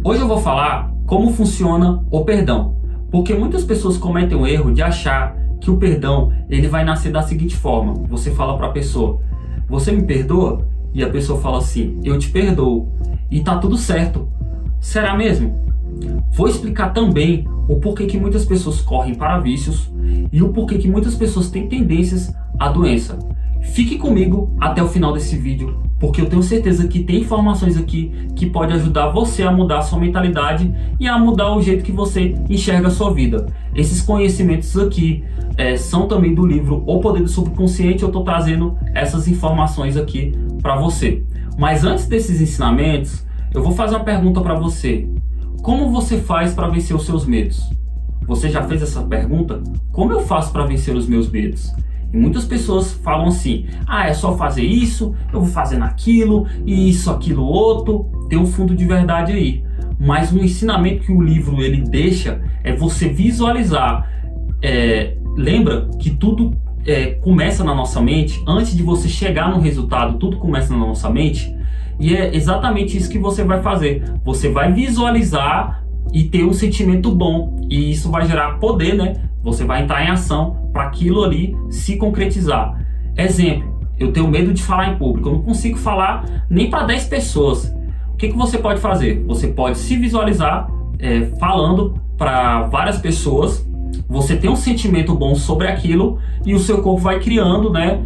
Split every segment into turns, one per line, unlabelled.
Hoje eu vou falar como funciona o perdão, porque muitas pessoas cometem o erro de achar que o perdão ele vai nascer da seguinte forma: você fala para a pessoa, você me perdoa? E a pessoa fala assim, eu te perdoo, e tá tudo certo. Será mesmo? Vou explicar também o porquê que muitas pessoas correm para vícios e o porquê que muitas pessoas têm tendências à doença. Fique comigo até o final desse vídeo, porque eu tenho certeza que tem informações aqui que pode ajudar você a mudar a sua mentalidade e a mudar o jeito que você enxerga a sua vida. Esses conhecimentos aqui são também do livro O Poder do Subconsciente. Eu estou trazendo essas informações aqui para você. Mas antes desses ensinamentos, eu vou fazer uma pergunta para você. Como você faz para vencer os seus medos? Você já fez essa pergunta? Como eu faço para vencer os meus medos? E muitas pessoas falam assim, é só fazer isso, eu vou fazendo aquilo, e isso, aquilo, outro. Tem um fundo de verdade aí. Mas o ensinamento que o livro ele deixa é você visualizar. Lembra que tudo começa na nossa mente. Antes de você chegar no resultado, tudo começa na nossa mente. E é exatamente isso que você vai fazer. Você vai visualizar e ter um sentimento bom. E isso vai gerar poder, né? Você vai entrar em ação para aquilo ali se concretizar. Exemplo, eu tenho medo de falar em público. Eu não consigo falar nem para 10 pessoas. O que você pode fazer? Você pode se visualizar falando para várias pessoas. Você tem um sentimento bom sobre aquilo e o seu corpo vai criando, né,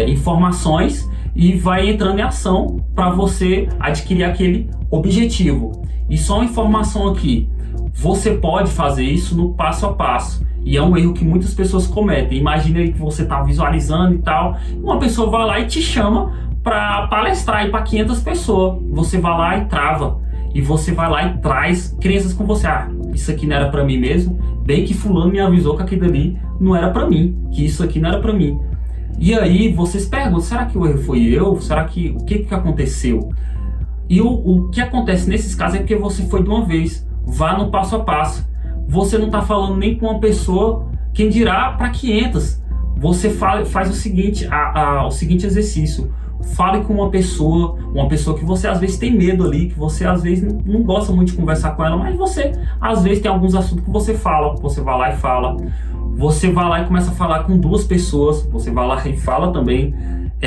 informações e vai entrando em ação para você adquirir aquele objetivo. E só uma informação aqui, você pode fazer isso no passo a passo. E é um erro que muitas pessoas cometem. Imagina aí que você está visualizando e tal, uma pessoa vai lá e te chama para palestrar para 500 pessoas. Você vai lá e trava. E você vai lá e traz crenças com você. Isso aqui não era para mim mesmo. Bem que fulano me avisou que aquilo ali não era para mim. Que isso aqui não era para mim. E aí vocês perguntam, será que o erro foi eu? Será que o que aconteceu? E o que acontece nesses casos é porque você foi de uma vez. Vá no passo a passo. Você não está falando nem com uma pessoa, quem dirá para 500. Você faz o seguinte, o seguinte exercício. Fale com uma pessoa que você às vezes tem medo ali, que você às vezes não gosta muito de conversar com ela, mas você às vezes tem alguns assuntos que você fala, você vai lá e fala. Você vai lá e começa a falar com 2 pessoas, você vai lá e fala também.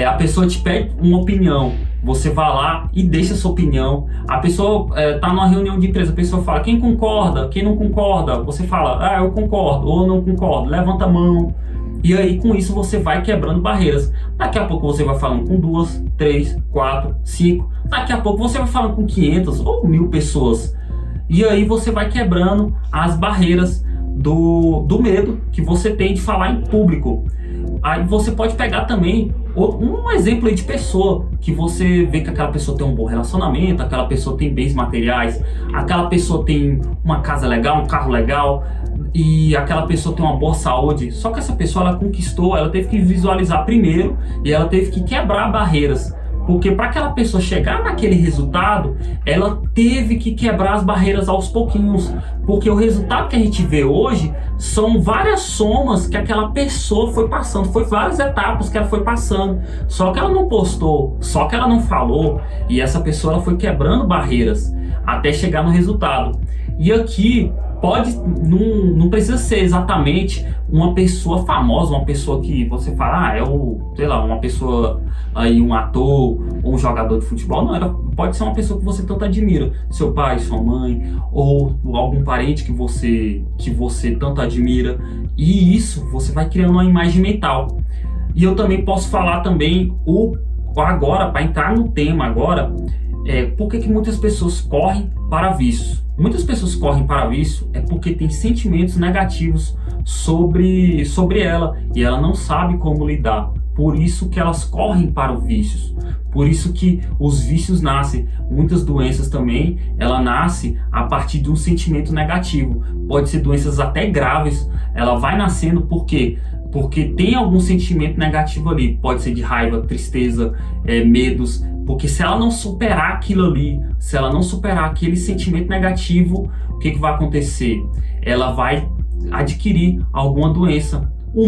A pessoa te pede uma opinião, você vai lá e deixa a sua opinião. A pessoa está numa reunião de empresa, a pessoa fala, quem concorda, quem não concorda? Você fala, eu concordo ou não concordo, levanta a mão. E aí com isso você vai quebrando barreiras. Daqui a pouco você vai falando com 2, 3, 4, 5. Daqui a pouco você vai falando com 500 ou 1000 pessoas. E aí você vai quebrando as barreiras do medo que você tem de falar em público. Aí você pode pegar também um exemplo aí de pessoa que você vê que aquela pessoa tem um bom relacionamento, aquela pessoa tem bens materiais, aquela pessoa tem uma casa legal, um carro legal, e aquela pessoa tem uma boa saúde. Só que essa pessoa ela conquistou, ela teve que visualizar primeiro e ela teve que quebrar barreiras. Porque para aquela pessoa chegar naquele resultado, ela teve que quebrar as barreiras aos pouquinhos. Porque o resultado que a gente vê hoje são várias somas que aquela pessoa foi passando. Foi várias etapas que ela foi passando. Só que ela não postou, só que ela não falou. E essa pessoa ela foi quebrando barreiras até chegar no resultado. E aqui não precisa ser exatamente uma pessoa famosa, uma pessoa que você fala, uma pessoa aí, um ator ou um jogador de futebol. Não, pode ser uma pessoa que você tanto admira, seu pai, sua mãe, ou algum parente que você tanto admira. E isso você vai criando uma imagem mental. E eu também posso falar também agora, para entrar no tema agora, por que muitas pessoas correm para vícios. Muitas pessoas correm para vício porque tem sentimentos negativos sobre ela e ela não sabe como lidar. Por isso que elas correm para os vícios. Por isso que os vícios nascem. Muitas doenças também, ela nasce a partir de um sentimento negativo. Pode ser doenças até graves. Ela vai nascendo por quê? Porque tem algum sentimento negativo ali. Pode ser de raiva, tristeza, medos. Porque se ela não superar aquilo ali, se ela não superar aquele sentimento negativo, o que vai acontecer? Ela vai adquirir alguma doença. O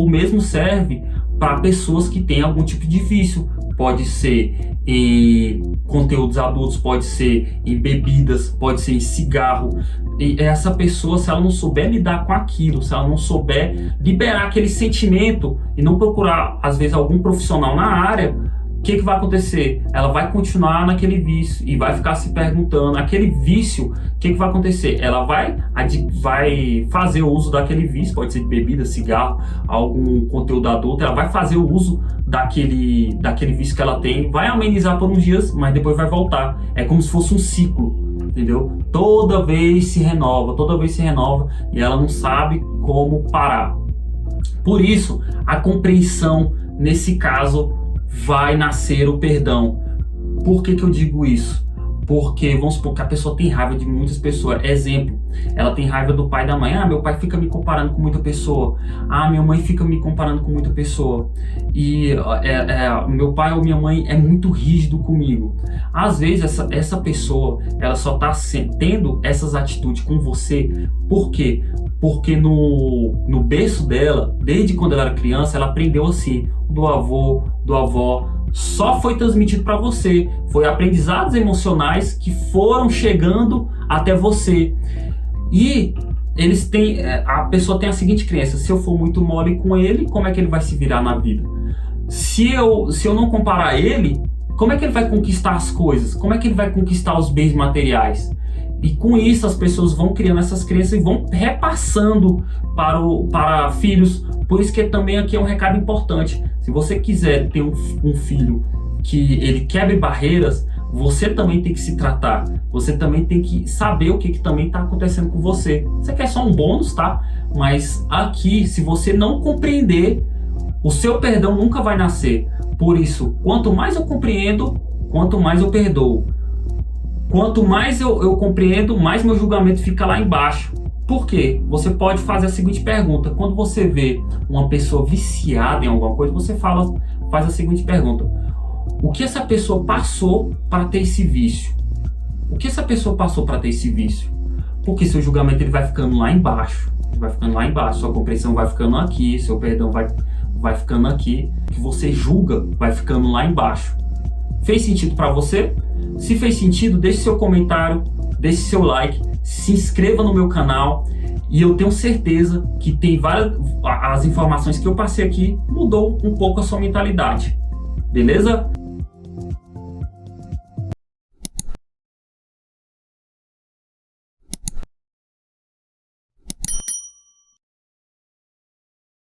mesmo serve para pessoas que têm algum tipo de vício. pode ser em conteúdos adultos, pode ser em bebidas, pode ser em cigarro. E essa pessoa, se ela não souber lidar com aquilo, se ela não souber liberar aquele sentimento e não procurar, às vezes, algum profissional na área, o que vai acontecer? Ela vai continuar naquele vício e vai ficar se perguntando, aquele vício, o que vai acontecer? Ela vai fazer o uso daquele vício, pode ser de bebida, cigarro, algum conteúdo adulto, ela vai fazer o uso daquele vício que ela tem, vai amenizar por uns dias, mas depois vai voltar. É como se fosse um ciclo, entendeu? Toda vez se renova e ela não sabe como parar. Por isso, a compreensão, nesse caso, vai nascer o perdão. Por que eu digo isso? Porque, vamos supor que a pessoa tem raiva de muitas pessoas. Exemplo, ela tem raiva do pai e da mãe. Meu pai fica me comparando com muita pessoa. Minha mãe fica me comparando com muita pessoa. E meu pai ou minha mãe é muito rígido comigo. Às vezes, essa pessoa, ela só está tendo essas atitudes com você. Por quê? Porque no berço dela, desde quando ela era criança, ela aprendeu assim, do avô, do avó, só foi transmitido para você. Foi aprendizados emocionais que foram chegando até você. E a pessoa tem a seguinte crença: se eu for muito mole com ele, como é que ele vai se virar na vida? Se eu não comparar ele, como é que ele vai conquistar as coisas? Como é que ele vai conquistar os bens materiais? E com isso as pessoas vão criando essas crenças e vão repassando para filhos. Por isso que também aqui é um recado importante. Se você quiser ter um filho que ele quebre barreiras, você também tem que se tratar. Você também tem que saber o que também está acontecendo com você. Você quer só um bônus, tá? Mas aqui, se você não compreender, o seu perdão nunca vai nascer. Por isso, quanto mais eu compreendo, quanto mais eu perdoo. Quanto mais eu compreendo, mais meu julgamento fica lá embaixo. Por quê? Você pode fazer a seguinte pergunta. Quando você vê uma pessoa viciada em alguma coisa, você faz a seguinte pergunta: o que essa pessoa passou para ter esse vício? O que essa pessoa passou para ter esse vício? Porque seu julgamento ele vai ficando lá embaixo. Sua compreensão vai ficando aqui, seu perdão vai ficando aqui. O que você julga vai ficando lá embaixo. Fez sentido para você? Se fez sentido, deixe seu comentário, deixe seu like, se inscreva no meu canal e eu tenho certeza que tem as informações que eu passei aqui mudou um pouco a sua mentalidade. Beleza?